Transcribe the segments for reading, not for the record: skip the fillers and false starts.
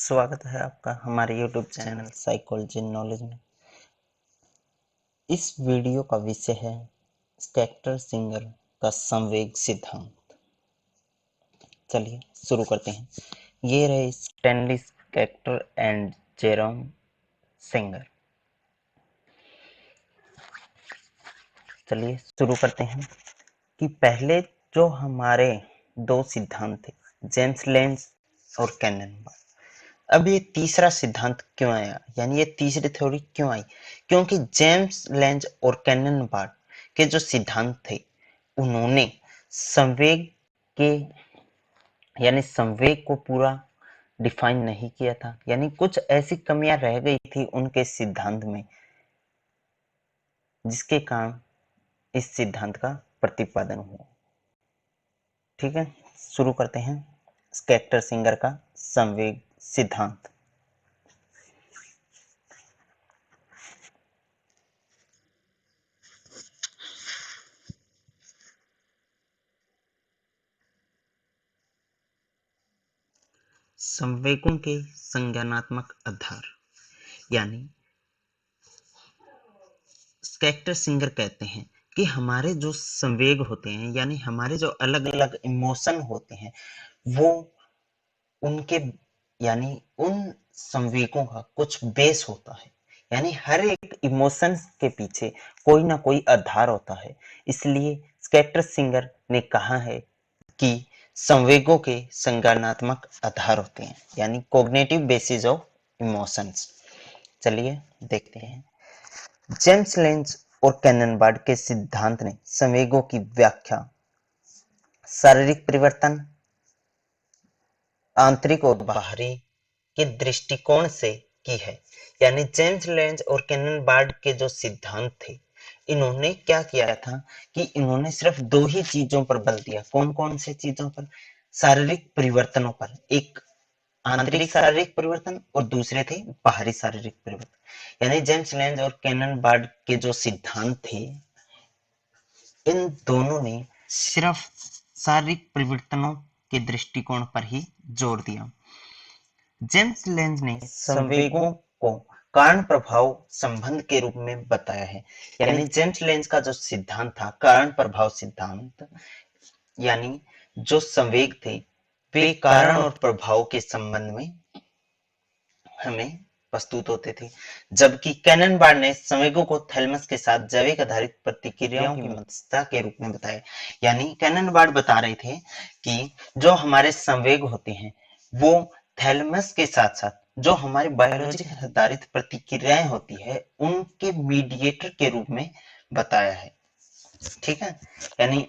स्वागत है आपका हमारे YouTube चैनल साइकोलॉजी नॉलेज में। इस वीडियो का विषय है स्कैक्टर सिंगर का संवेग सिद्धांत। चलिए शुरू करते हैं। ये रहे Stanley scatter and Jerome singer. चलिए शुरू करते हैं कि पहले जो हमारे दो सिद्धांत थे, जेम्स लेंज और कैनन बार्ड। अब ये तीसरा सिद्धांत क्यों आया, यानी ये तीसरी थ्योरी क्यों आई? क्योंकि जेम्स लेंज और कैनन बार्ड के जो सिद्धांत थे, उन्होंने संवेग के यानी संवेग को पूरा डिफाइन नहीं किया था, यानी कुछ ऐसी कमियां रह गई थी उनके सिद्धांत में, जिसके कारण इस सिद्धांत का प्रतिपादन हुआ। ठीक है, शुरू करते हैं स्कैक्टर सिंगर का संवेग सिद्धांत। संवेगों के संज्ञानात्मक आधार, यानी स्कैक्टर सिंगर कहते हैं कि हमारे जो संवेग होते हैं, यानी हमारे जो अलग अलग इमोशन होते हैं, वो उनके यानी उन संवेगों का कुछ बेस होता है। यानी हर एक इमोशंस के पीछे कोई ना कोई आधार होता है। इसलिए स्कैक्टर सिंगर ने कहा है कि संवेगों के संज्ञानात्मक आधार होते हैं, यानी कॉग्निटिव बेसिस ऑफ इमोशंस। चलिए देखते हैं। जेम्स लेंज और कैनन बार्ड के सिद्धांत ने संवेगों की व्याख्या शारीरिक परिवर्तन, आंतरिक और बाहरी के दृष्टिकोण से की है। यानी जेम्स लेंज और कैनन बार्ड के जो सिद्धांत थे, इन्होंने क्या किया था कि इन्होंने सिर्फ दो ही चीजों पर बल दिया। कौन कौन से चीजों पर? शारीरिक परिवर्तनों पर। एक आंतरिक शारीरिक परिवर्तन और दूसरे थे बाहरी शारीरिक परिवर्तन। यानी जेम्स लेंज और कैनन बार्ड के जो सिद्धांत थे, इन दोनों ने सिर्फ शारीरिक परिवर्तनों के दृष्टिकोण पर ही जोर दिया। जेम्स लेंज ने संवेगों को कारण प्रभाव संबंध के रूप में बताया है। यानी जेम्स लेंज का जो सिद्धांत था, कारण प्रभाव सिद्धांत, यानी जो संवेग थे वे कारण और प्रभाव के संबंध में हमें प्रस्तुत होते थे। जबकि कैनन बार्ड ने संवेगों को थैलेमस के साथ जैविक आधारित प्रतिक्रियाओं की मध्यस्थता के रूप में बताया। यानी कैनन बार्ड बता रहे थे कि जो हमारे संवेग होते हैं, वो थैलेमस के साथ साथ जो हमारी बायोलॉजिक आधारित प्रतिक्रियाएं होती है, उनके मीडिएटर के रूप में बताया है। ठीक है, यानी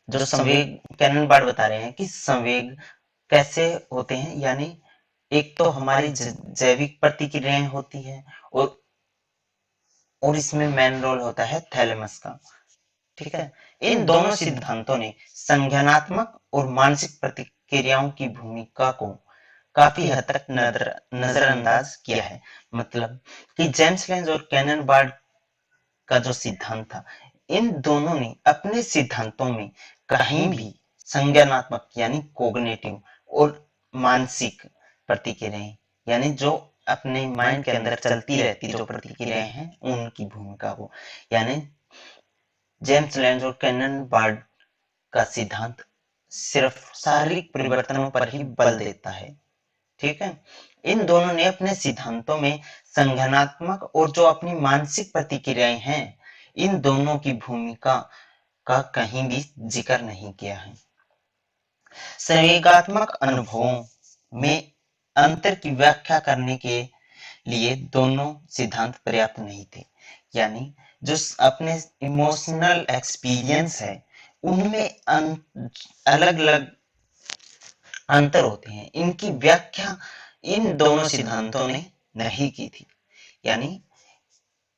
जो संवेग कैनन बार्ड बता रहे हैं कि संवेग कैसे होते हैं, यानी एक तो हमारी जैविक प्रतिक्रियाएं होती है और इसमें मेन रोल होता है थैलेमस का। ठीक है, इन दोनों सिद्धांतों ने संज्ञानात्मक और मानसिक प्रतिक्रियाओं की भूमिका को काफी हद तक नजरअंदाज किया है। मतलब कि जेम्स लेंज और कैनन बार्ड का जो सिद्धांत था, इन दोनों ने अपने सिद्धांतों में कहीं भी संज्ञानात्मक यानी कोग्निटिव और मानसिक प्रतिक्रियाएं, यानी जो अपने माइंड के अंदर चलती रहती जो प्रतिक्रियाएं हैं, उनकी भूमिका को, यानी जेम्स लेंज और कैनन बार्ड का सिद्धांत सिर्फ शारीरिक परिवर्तनों पर ही बल देता है। ठीक है, इन दोनों ने अपने सिद्धांतों में संज्ञानात्मक और जो अपनी मानसिक प्रतिक्रियाएं हैं, इन दोनों की भूमिका का कहीं भी जिक्र नहीं किया है। संवेगात्मक अनुभवों में अंतर की व्याख्या करने के लिए दोनों सिद्धांत पर्याप्त नहीं थे। यानी जो अपने इमोशनल एक्सपीरियंस है, उनमें अलग अलग अंतर होते हैं, इनकी व्याख्या इन दोनों सिद्धांतों ने नहीं की थी। यानी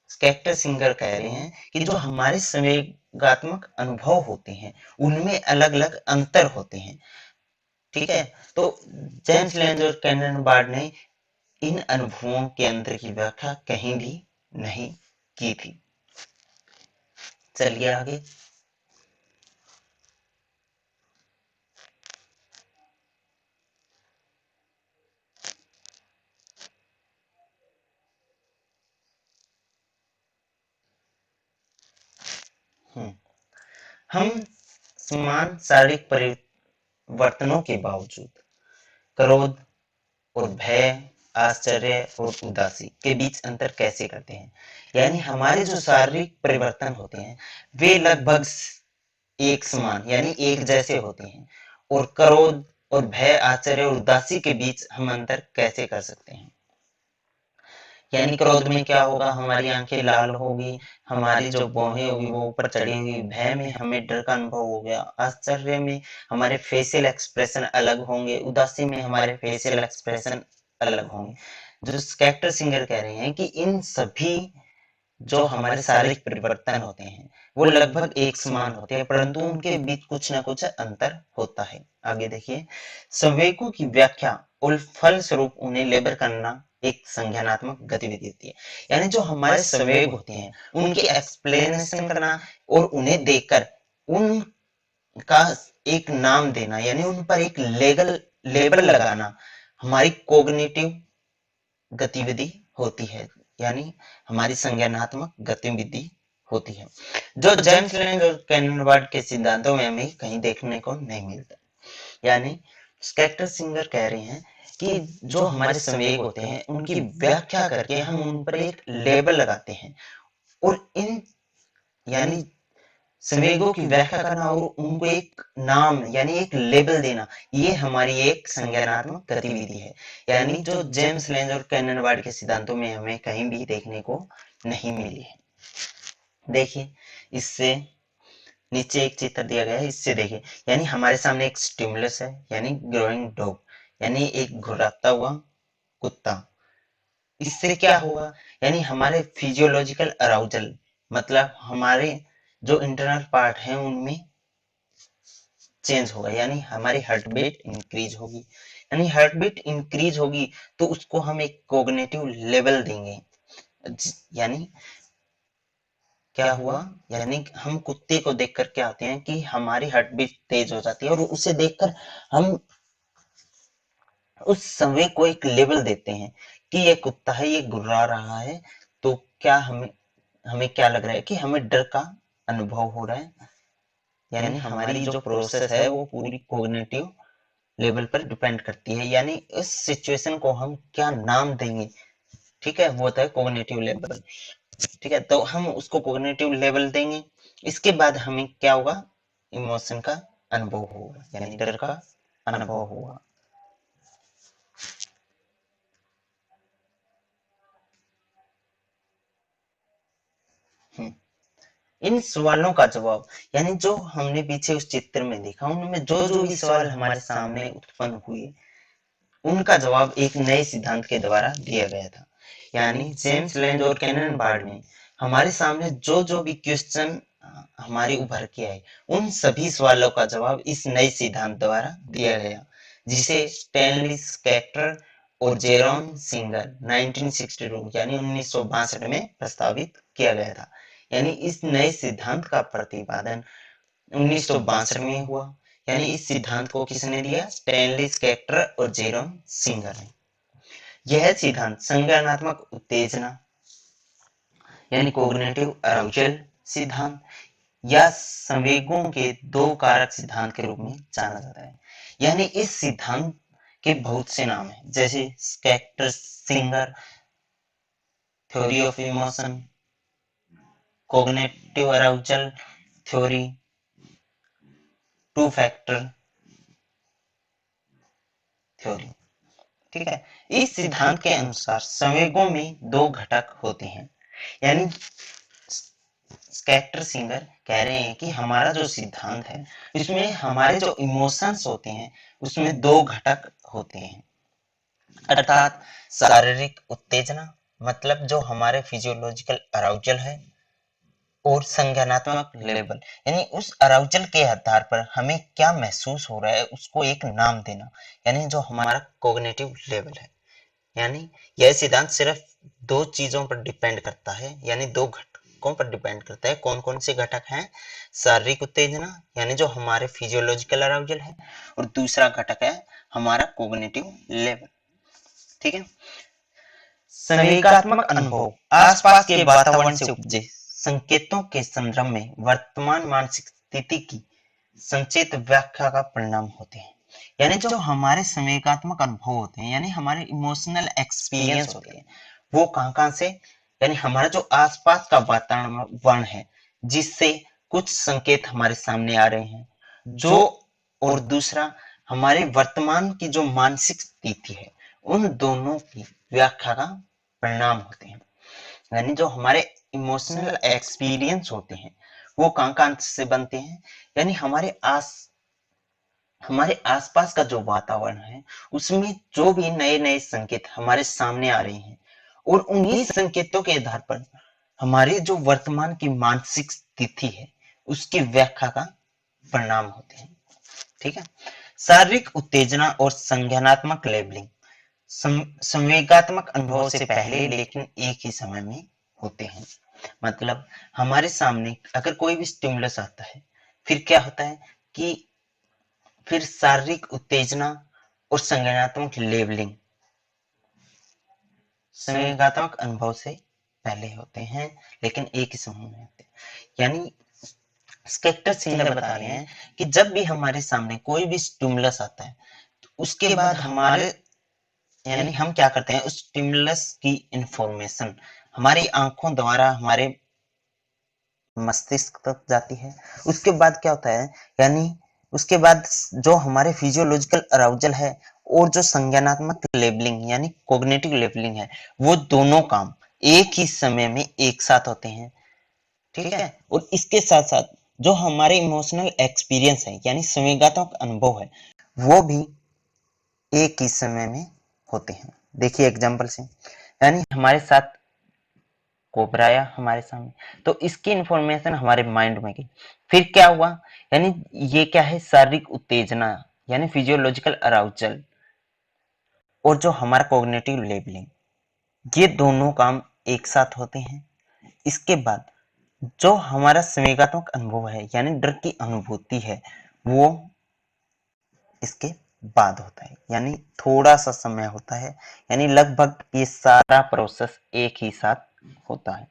स्कैक्टर सिंगर कह रहे हैं कि जो हमारे संवेगात्मक अनुभव होते हैं, उनमें अलग अलग अंतर होते हैं। ठीक है, तो जेम्स लेंज और कैनन बार्ड ने इन अनुभवों के अंतर की व्याख्या कहीं भी नहीं की थी। चलिए आगे। हम समान शारीरिक परिवर्तनों के बावजूद क्रोध और भय, आश्चर्य और उदासी के बीच अंतर कैसे करते हैं। यानी हमारे जो शारीरिक परिवर्तन होते हैं वे लगभग एक समान यानी एक जैसे होते हैं, और क्रोध और भय, आश्चर्य और उदासी के बीच हम अंतर कैसे कर सकते हैं। यानी क्रोध में क्या होगा, हमारी आंखें लाल होगी, हमारी जो भौहें होगी वो ऊपर चढ़ी होगी, भय में हमें डर का अनुभव हो गया, आश्चर्य में हमारे फेशियल एक्सप्रेशन अलग होंगे, उदासी में हमारे फेशियल एक्सप्रेशन अलग होंगे। जो स्कैक्टर सिंगर कह रहे हैं कि इन सभी जो हमारे शारीरिक परिवर्तन होते हैं वो लगभग एक समान होते हैं, परंतु उनके बीच कुछ ना कुछ अंतर होता है। आगे देखिए, संवेगों की व्याख्या और फलस्वरूप उन्हें लेबल करना एक संज्ञानात्मक गतिविधि होती है। यानी जो हमारे संवेग होते हैं उनकी एक्सप्लेनेशन करना और उन्हें देखकर उनका एक नाम देना, यानी उन पर एक लेबल लगाना हमारी कॉग्निटिव गतिविधि होती है, यानी हमारी संज्ञानात्मक गतिविधि होती है, जो जेम्स लैंग और कैनन बार्ड के सिद्धांतों में हमें कहीं देखने को नहीं मिलता। यानी स्कैक्टर सिंगर कह रहे हैं कि जो हमारे संवेग होते हैं उनकी व्याख्या करके हम उन पर एक लेबल लगाते हैं, और इन यानी संवेगों की व्याख्या करना और उनको एक नाम यानी एक लेबल देना, ये हमारी एक संज्ञानात्मक गतिविधि है। यानी जो जेम्स लैंज और कैनन बार्ड के सिद्धांतों में हमें कहीं भी देखने को नहीं मिली है। देखिए, इससे नीचे एक चित्र दिया गया है, इससे देखिए, यानी हमारे सामने एक स्टिमुलस है, यानी ग्रोइंग डॉग, यानी एक घुर्राता हुआ कुत्ता। इससे क्या होगा, यानी हमारे फिजियोलॉजिकल अराउजल, मतलब हमारे जो इंटरनल पार्ट है उनमें चेंज होगा, यानी हमारी हार्ट बीट इंक्रीज होगी। यानी हार्ट बीट इंक्रीज होगी तो उसको हम एक कोग्निटिव लेवल देंगे। यानी क्या हुआ, यानी हम कुत्ते को देखकर क्या होते हैं कि हमारी हार्ट बीट तेज हो जाती है, और उसे देखकर हम उस संवेग को एक लेवल देते हैं कि ये कुत्ता है, ये गुर्रा रहा है, तो क्या हमें हमें क्या लग रहा है कि हमें डर का अनुभव हो रहा है। यानी हमारी जो प्रोसेस है वो पूरी कोग्निटिव लेवल पर डिपेंड करती है, यानी इस सिचुएशन को हम क्या नाम देंगे, ठीक है, वो होता है कोग्निटिव लेवल। ठीक है, तो हम उसको कोग्निटिव लेवल देंगे, इसके बाद हमें क्या होगा, इमोशन का अनुभव होगा, यानी डर का अनुभव होगा। इन सवालों का जवाब, यानी जो हमने पीछे उस चित्र में देखा उनमें जो जो भी सवाल हमारे सामने उत्पन्न हुए उनका जवाब एक नए सिद्धांत के द्वारा दिया गया था। यानी जेम्स लैंज और कैनन बार्ड ने हमारे सामने जो जो भी क्वेश्चन हमारे उभर के आए उन सभी सवालों का जवाब इस नए सिद्धांत द्वारा दिया गया, जिसे स्टैनली स्कैक्टर और जेरोम सिंगर 1962 यानी 1962 में प्रस्तावित किया गया था। यानी इस नए सिद्धांत का प्रतिपादन 1962 में हुआ। यानी इस सिद्धांत को किसने दिया, स्टैनली स्कैक्टर और जेरोम सिंगर ने। यह सिद्धांत संज्ञानात्मक उत्तेजना यानी कोग्निटिव अराउजल सिद्धांत या संवेगों के दो कारक सिद्धांत के रूप में जाना जाता है। यानी इस सिद्धांत के बहुत से नाम हैं, जैसे scatter singer theory of emotion, cognitive arousal theory, two factor theory. ठीक है, इस सिद्धांत के अनुसार संवेगों में दो घटक होते हैं। यानी स्कैक्टर सिंगर कह रहे हैं कि हमारा जो सिद्धांत है इसमें हमारे जो इमोशंस होते हैं उसमें दो घटक होते हैं, अर्थात शारीरिक उत्तेजना मतलब जो हमारे फिजियोलॉजिकल अराउजल है, और संज्ञानात्मक लेवल यानी उस अराउजल के आधार पर हमें क्या महसूस हो रहा है उसको एक नाम देना, यानी जो हमारा कोग्निटिव लेवल है। यानी यह सिद्धांत सिर्फ दो चीजों पर डिपेंड करता है, यानी दो घटकों पर डिपेंड करता है। कौन कौन से घटक हैं, शारीरिक उत्तेजना यानी जो हमारे फिजियोलॉजिकल अराउजल है, और दूसरा घटक है हमारा कोग्निटिव लेवल। ठीक है, संवेगात्मक अनुभव आसपास के वातावरण से उपजे संकेतों के संदर्भ में वर्तमान मानसिक स्थिति की संचेत व्याख्या का परिणाम होते हैं। यानी जो हमारे संवेगात्मक अनुभव होते हैं, यानी हमारे इमोशनल एक्सपीरियंस होते हैं, वो कहाँ से, यानी हमारा जो आसपास का वातावरण है जिससे कुछ संकेत हमारे सामने आ रहे हैं, जो और दूसरा हमारे वर्तमान की जो मानसिक स्थिति है, उन दोनों की व्याख्या का परिणाम होते हैं। यानी जो हमारे इमोशनल एक्सपीरियंस होते हैं वो कहाँ से बनते हैं, यानी हमारे आसपास का जो वातावरण है उसमें जो भी नए नए संकेत हमारे सामने आ रहे हैं, और उन्हीं संकेतों के आधार पर हमारी जो वर्तमान की मानसिक स्थिति है उसकी व्याख्या का परिणाम होते हैं। ठीक है। शारीरिक उत्तेजना और संज्ञानात्मक लेबलिंग संवेगात्मक अनुभव से पहले लेकिन एक ही समय में होते हैं। मतलब हमारे सामने अगर कोई भी स्टिमुलस आता है, फिर क्या होता है कि फिर शारीरिक उत्तेजना और संज्ञानात्मक लेबलिंग संवेगात्मक अनुभव से पहले होते हैं लेकिन एक ही समय में होते हैं। यानी स्केक्टर सिंगर बता रहे हैं कि जब भी हमारे सामने कोई भी स्टिमुलस आता है तो उसके बाद हमारे, यानी हम क्या करते हैं, उस स्टिमुलस की इंफॉर्मेशन हमारी आंखों द्वारा हमारे मस्तिष्क तक जाती है। उसके बाद क्या होता है, यानी उसके बाद जो हमारे फिजियोलॉजिकल अराउजल है और जो संज्ञानात्मक लेबलिंग यानी कॉग्निटिव लेबलिंग है, वो दोनों काम एक ही समय में एक साथ होते हैं। ठीक है। और इसके साथ साथ जो हमारे इमोशनल एक्सपीरियंस है यानी संवेगात्मक अनुभव है, वो भी एक ही समय में होते हैं। देखिए एग्जाम्पल से, यानी हमारे साथ कोबरा आया हमारे सामने, तो इसकी इंफॉर्मेशन हमारे माइंड में गई, फिर क्या हुआ, यानी ये क्या है, शारीरिक उत्तेजना यानी फिजियोलॉजिकल अराउजल और जो हमारा कॉग्निटिव लेबलिंग, ये दोनों काम एक साथ होते हैं। इसके बाद जो हमारा संवेगात्मक अनुभव है यानी डर की अनुभूति है, वो इसके बाद होता है, यानी थोड़ा सा समय होता है, यानी लगभग ये सारा प्रोसेस एक ही साथ होता है।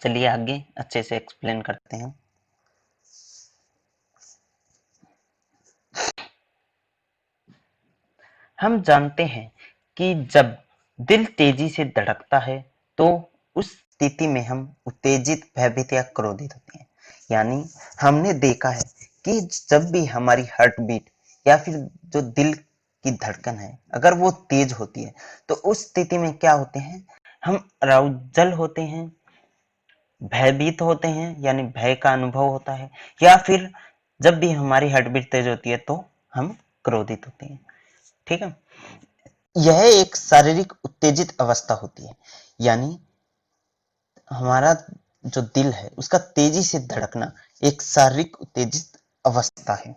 चलिए आगे अच्छे से एक्सप्लेन करते हैं। हम जानते हैं कि जब दिल तेजी से धड़कता है तो उस स्थिति में हम उत्तेजित, भयभीत या क्रोधित होते हैं। यानी हमने देखा है कि जब भी हमारी हार्ट बीट या फिर जो दिल की धड़कन है अगर वो तेज होती है तो उस स्थिति में क्या होते हैं, हम अराउजल होते हैं, भयभीत होते हैं यानी भय का अनुभव होता है, या फिर जब भी हमारी हार्ट बीट तेज होती है तो हम क्रोधित होते हैं। ठीक है। यह एक शारीरिक उत्तेजित अवस्था होती है, यानी हमारा जो दिल है उसका तेजी से धड़कना एक शारीरिक उत्तेजित अवस्था है।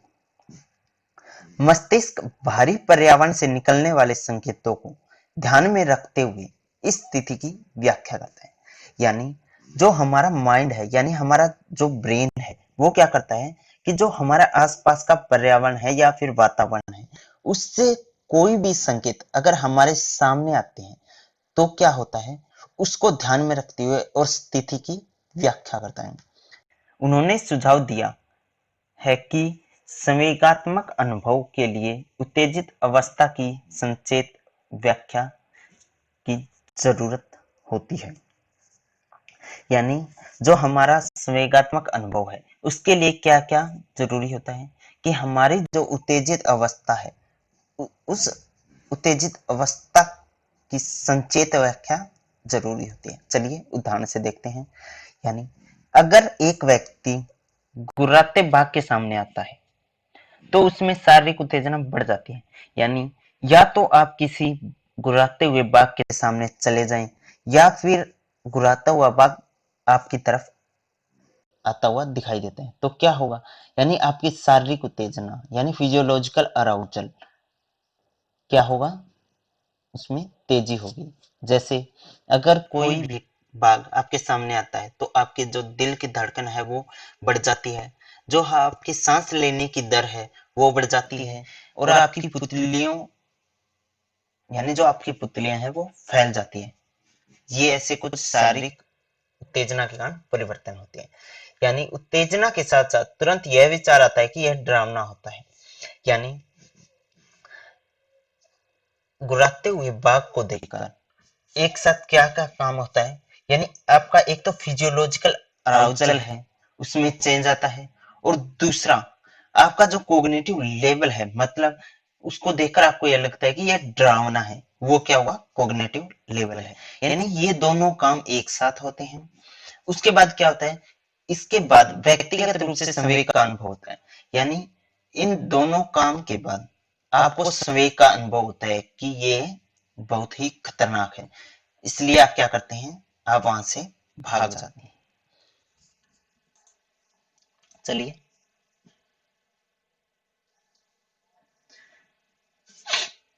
मस्तिष्क भारी पर्यावरण से निकलने वाले संकेतों को ध्यान में रखते हुए इस स्थिति की व्याख्या करता है। यानी जो हमारा माइंड है यानी हमारा जो ब्रेन है वो क्या करता है कि जो हमारा आसपास का पर्यावरण है या फिर वातावरण है उससे कोई भी संकेत अगर हमारे सामने आते हैं तो क्या होता है, उसको ध्यान में रखते हुए और स्थिति की व्याख्या करता है। उन्होंने सुझाव दिया है कि संवेगात्मक अनुभव के लिए उत्तेजित अवस्था की संचेत व्याख्या की जरूरत होती है। यानी जो हमारा संवेगात्मक अनुभव है उसके लिए क्या क्या जरूरी होता है कि हमारी जो उत्तेजित अवस्था है उस उत्तेजित अवस्था की संचेत व्याख्या जरूरी होती है। चलिए उदाहरण से देखते हैं। यानी अगर एक व्यक्ति गुर्राते बाघ के सामने आता है तो उसमें शारीरिक उत्तेजना बढ़ जाती है। यानी या तो आप किसी गुर्राते हुए बाघ के सामने चले जाएं या फिर गुर्राता हुआ बाघ आपकी तरफ आता हुआ दिखाई देते हैं तो क्या होगा, यानी आपकी शारीरिक उत्तेजना यानी फिजियोलॉजिकल अराउजल क्या होगा, उसमें तेजी होगी। जैसे अगर कोई भी बाघ आपके सामने आता है तो आपके जो दिल की धड़कन है वो बढ़ जाती है, जो आपकी सांस लेने की दर है वो बढ़ जाती है, और आपकी पुतलियों यानी जो आपकी पुतलियां हैं वो फैल जाती है। ये ऐसे कुछ शारीरिक उत्तेजना के कारण परिवर्तन होते हैं। यानी उत्तेजना के साथ साथ तुरंत यह विचार आता है कि यह डरावना होता है। यानी गुर्राते हुए बाघ को देखकर एक साथ क्या क्या काम होता है, यानी आपका एक तो फिजियोलॉजिकल अराउजल है, उसमें चेंज आता है, और दूसरा आपका जो कोग्निटिव लेवल है, मतलब उसको देखकर आपको यह लगता है कि यह डरावना है, वो क्या हुआ, कोग्निटिव लेवल है। यानी ये दोनों काम एक साथ होते हैं। उसके बाद क्या होता है, इसके बाद व्यक्तिगत रूप से संवेग का अनुभव होता है। यानी इन दोनों काम के बाद आपको संवेग का अनुभव होता है कि ये बहुत ही खतरनाक है, इसलिए आप क्या करते हैं, आप वहां से भाग जाते हैं। चलिए,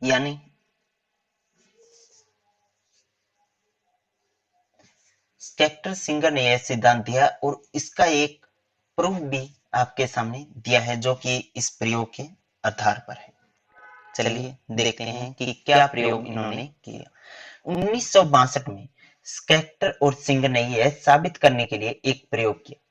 यानी स्केक्टर सिंगर ने यह सिद्धांत दिया और इसका एक प्रूफ भी आपके सामने दिया है, जो कि इस प्रयोग के आधार पर है। चलिए देखते हैं कि क्या प्रयोग इन्होंने किया। 1962 में स्केक्टर और सिंगर ने यह साबित करने के लिए एक प्रयोग किया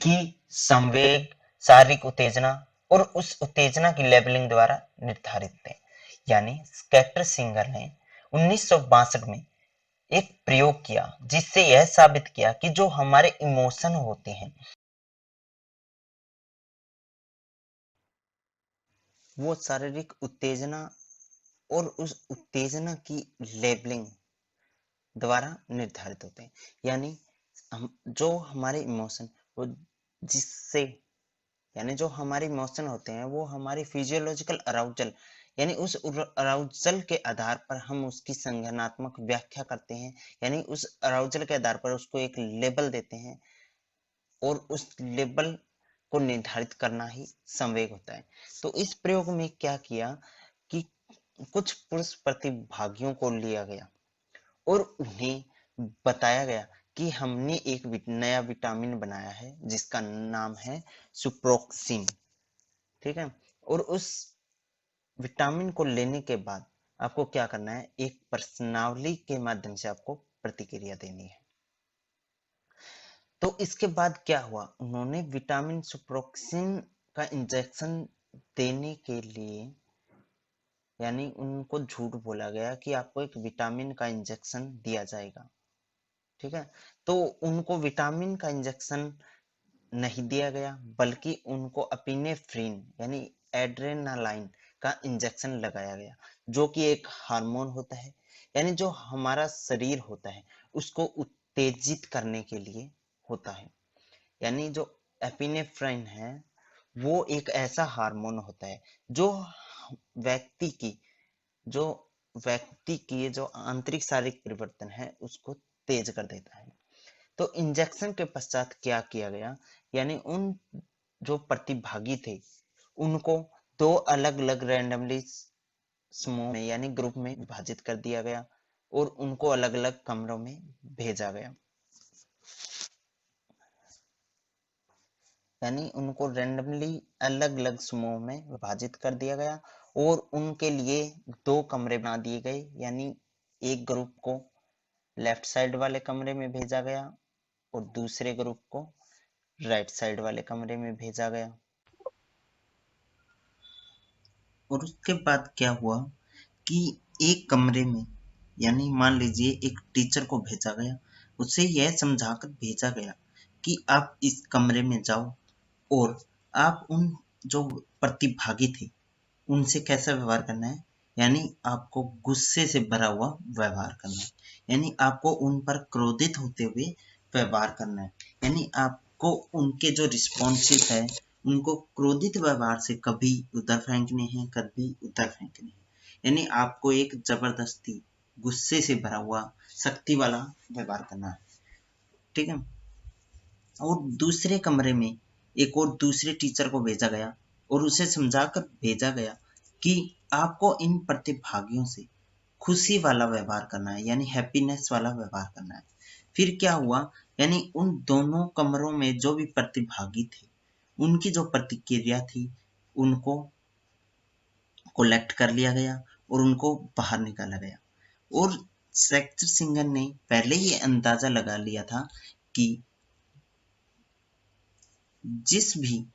कि संवेग शारीरिक उत्तेजना और उस उत्तेजना की लेबलिंग द्वारा निर्धारित है। यानी स्केक्टर सिंगर ने 1962 में एक प्रयोग किया जिससे यह साबित किया कि जो हमारे इमोशन होते हैं वो शारीरिक उत्तेजना और उस उत्तेजना की लेबलिंग द्वारा निर्धारित होते हैं। यानी हम जो हमारे इमोशन वो जिससे यानी जो हमारे इमोशन होते हैं वो हमारी फिजियोलॉजिकल अराउजल यानी उस अराउजल के आधार पर हम उसकी संज्ञानात्मक व्याख्या करते हैं। यानी उस अराउजल के आधार पर उसको एक लेबल देते हैं और उस लेबल को निर्धारित करना ही संवेग होता है। तो इस प्रयोग में क्या किया कि कुछ पुरुष प्रतिभागियों को लिया गया और उन्हें बताया गया कि हमने एक नया विटामिन बनाया है जिसका नाम है सुप्रोक्सिन। ठीक है, और उस विटामिन को लेने के बाद आपको क्या करना है, एक प्रश्नावली के माध्यम से आपको प्रतिक्रिया देनी है। तो इसके बाद क्या हुआ, उन्होंने विटामिन सुप्रोक्सिन का इंजेक्शन देने के लिए यानी उनको झूठ बोला गया कि आपको एक विटामिन का इंजेक्शन दिया जाएगा। ठीक है, तो उनको विटामिन का इंजेक्शन नहीं दिया गया बल्कि उनको अपिनेफ्रिन यानी एड्रेनालाइन का इंजेक्शन लगाया गया, जो कि एक हार्मोन होता है। यानी जो हमारा शरीर होता है उसको उत्तेजित करने के लिए होता है। यानी जो एपिनेफ्रिन है वो एक ऐसा हार्मोन होता है जो व्यक्ति की जो व्यक्ति की जो आंतरिक शारीरिक परिवर्तन है उसको तेज कर देता है। तो इंजेक्शन के पश्चात क्या किया गया, यानी उन जो प्रतिभागी थे उनको दो अलग अलग रैंडमली समूह में यानी ग्रुप में विभाजित कर दिया गया और उनको अलग अलग कमरों में भेजा गया। यानी उनको रैंडमली अलग अलग समूह में विभाजित कर दिया गया और उनके लिए दो कमरे बना दिए गए। यानी एक ग्रुप को लेफ्ट साइड वाले कमरे में भेजा गया और दूसरे ग्रुप को राइट साइड वाले कमरे में भेजा गया। और उसके बाद क्या हुआ कि एक कमरे में यानी मान लीजिए एक टीचर को भेजा गया, उसे यह समझाकर भेजा गया कि आप इस कमरे में जाओ और आप उन जो प्रतिभागी थे उनसे कैसा व्यवहार करना है, यानी आपको गुस्से से भरा हुआ व्यवहार करना है, यानी आपको उन पर क्रोधित होते हुए व्यवहार करना है, यानी आपको उनके जो रिस्पॉन्सिव है उनको क्रोधित व्यवहार से कभी उधर फेंकने हैं कभी उधर फेंकने हैं। यानी आपको एक जबरदस्ती गुस्से से भरा हुआ सख्ती वाला व्यवहार करना है। ठीक है, और दूसरे कमरे में एक और दूसरे टीचर को भेजा गया और उसे समझाकर भेजा गया कि आपको इन प्रतिभागियों से खुशी वाला व्यवहार करना है, यानी हैप्पीनेस वाला व्यवहार करना है। फिर क्या हुआ, यानी उन दोनों कमरों में जो भी प्रतिभागी थे उनकी जो प्रतिक्रिया थी उनको कलेक्ट कर लिया गया और उनको बाहर निकाला गया। और सेक्टर सिंगर ने पहले ही अंदाजा लगा लिया था कि जिस भी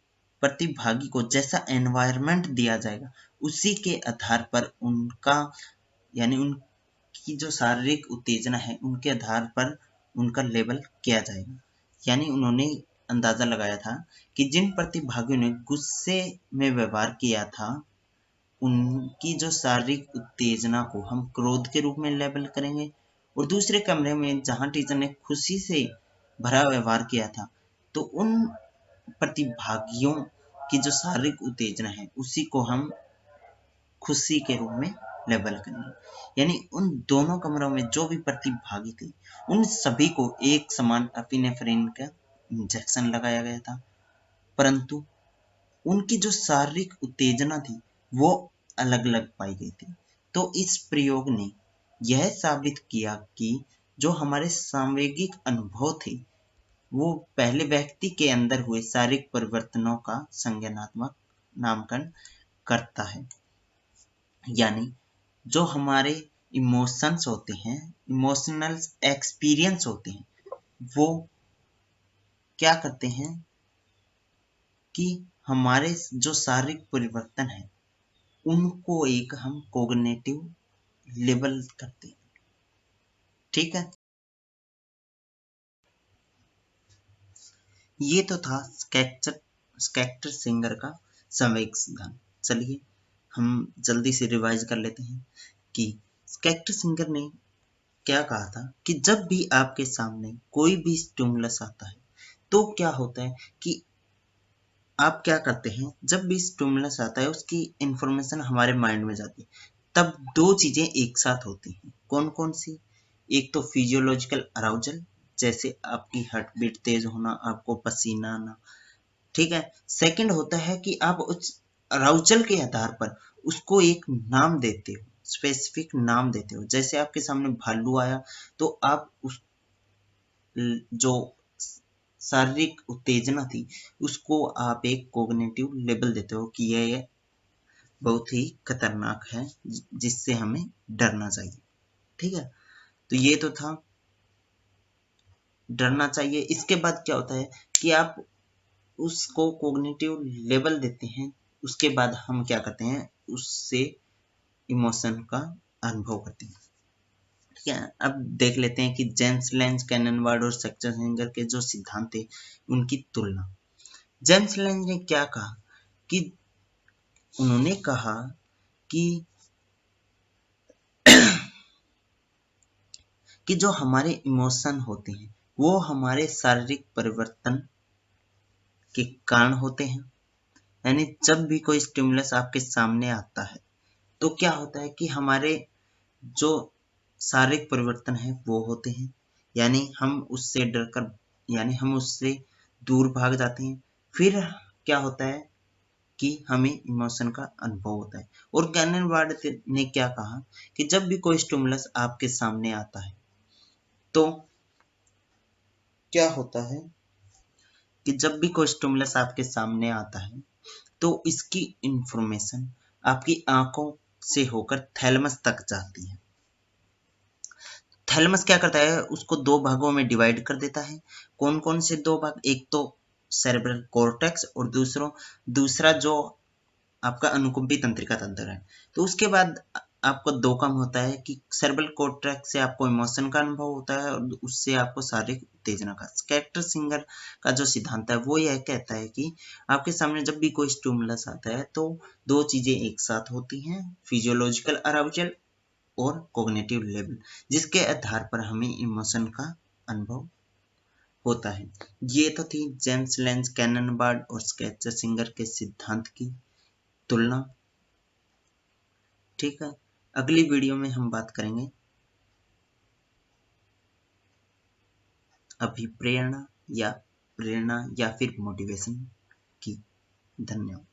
प्रतिभागी को जैसा एनवायरनमेंट दिया जाएगा उसी के आधार पर उनका यानी उनकी जो शारीरिक उत्तेजना है उनके आधार पर उनका लेवल किया जाएगा। यानी उन्होंने अंदाजा लगाया था कि जिन प्रतिभागियों ने गुस्से में व्यवहार किया था उनकी जो शारीरिक उत्तेजना को हम क्रोध के रूप में लेबल करेंगे, और दूसरे कमरे में जहां टीचर ने खुशी से भरा व्यवहार किया था तो उन प्रतिभागियों की जो शारीरिक उत्तेजना है उसी को हम खुशी के रूप में लेबल करेंगे। यानी उन दोनों कमरों में जो भी प्रतिभागी थे उन सभी को एक समान एपिनेफ्रिन का इंजेक्शन लगाया गया था, परंतु उनकी जो शारीरिक उत्तेजना थी वो अलग अलग पाई गई थी। तो इस प्रयोग ने यह साबित किया कि जो हमारे सांवेगिक अनुभव थे वो पहले व्यक्ति के अंदर हुए शारीरिक परिवर्तनों का संज्ञानात्मक नामकरण करता है। यानी जो हमारे इमोशंस होते हैं, इमोशनल एक्सपीरियंस होते हैं, वो क्या करते हैं कि हमारे जो शारीरिक परिवर्तन है उनको एक हम कोग्निटिव लेवल करते हैं। ठीक है, ये तो था स्कैक्टर सिंगर का संवेग सिद्धांत। चलिए हम जल्दी से रिवाइज कर लेते हैं कि स्कैक्टर सिंगर ने क्या कहा था कि जब भी आपके सामने कोई भी स्टिमुलस आता है तो क्या होता है कि आप क्या करते हैं, जब भी स्टिमुलस आता है उसकी इंफॉर्मेशन हमारे माइंड में जाती है, तब दो चीजें एक साथ होती हैं। कौन कौन सी? एक तो फिजियोलॉजिकल अराउजल, जैसे आपकी हार्ट बीट तेज होना, आपको पसीना आना। ठीक है। सेकंड होता है कि आप उस अराउजल के आधार पर उसको एक नाम देते हो, स्पेसिफिक नाम देते हो। जैसे आपके सामने भालू आया तो आप उस जो शारीरिक उत्तेजना थी उसको आप एक कोग्निटिव लेबल देते हो कि यह बहुत ही खतरनाक है जिससे हमें डरना चाहिए। ठीक है, तो ये तो था डरना चाहिए। इसके बाद क्या होता है कि आप उसको कोग्निटिव लेबल देते हैं, उसके बाद हम क्या करते हैं, उससे इमोशन का अनुभव करते हैं। ठीक है, अब देख लेते हैं कि जेम्स लेंज, कैनन बार्ड और स्कैक्टर सिंगर के जो सिद्धांत थे उनकी तुलना। जेम्स लेंज ने क्या कहा कि उन्होंने कहा कि जो हमारे इमोशन होते हैं वो हमारे शारीरिक परिवर्तन के कारण होते हैं। यानी जब भी कोई स्टिमुलस आपके सामने आता है तो क्या होता है कि हमारे जो शारीरिक परिवर्तन है वो होते हैं, यानी हम उससे डरकर, यानी हम उससे दूर भाग जाते हैं। फिर क्या होता है कि हमें इमोशन का अनुभव होता है। और कैनन बार्ड ने क्या कहा कि जब भी कोई स्टिमुलस आपके सामने आता है तो क्या होता है कि जब भी कोई स्टिमुलस आपके सामने आता है तो इसकी इंफॉर्मेशन आपकी आंखों से होकर थैलेमस तक जाती है। थैलेमस क्या करता है, उसको दो भागों में डिवाइड कर देता है। कौन कौन से दो भाग? एक तो सेरेब्रल कॉर्टेक्स और दूसरा जो आपका अनुकुंभी तंत्रिका तंत्र है। तो उसके बाद आपको दो काम होता है कि सेरेब्रल कॉर्टेक्स से आपको इमोशन का अनुभव होता है और उससे आपको शारीरिक उत्तेजना का। स्कैक्टर सिंगर का जो सिद्धांत है वो यह कहता है कि आपके सामने जब भी कोई स्टिमुलस आता है तो दो चीजें एक साथ होती हैं, फिजियोलॉजिकल अराउजल और कॉग्निटिव लेवल, जिसके आधार पर हमें इमोशन का अनुभव होता है। ये तो थी जेम्स लेंज, कैनन बार्ड और स्कैक्टर सिंगर के सिद्धांत की तुलना। ठीक है, अगली वीडियो में हम बात करेंगे अभिप्रेरणा या प्रेरणा या फिर मोटिवेशन की। धन्यवाद।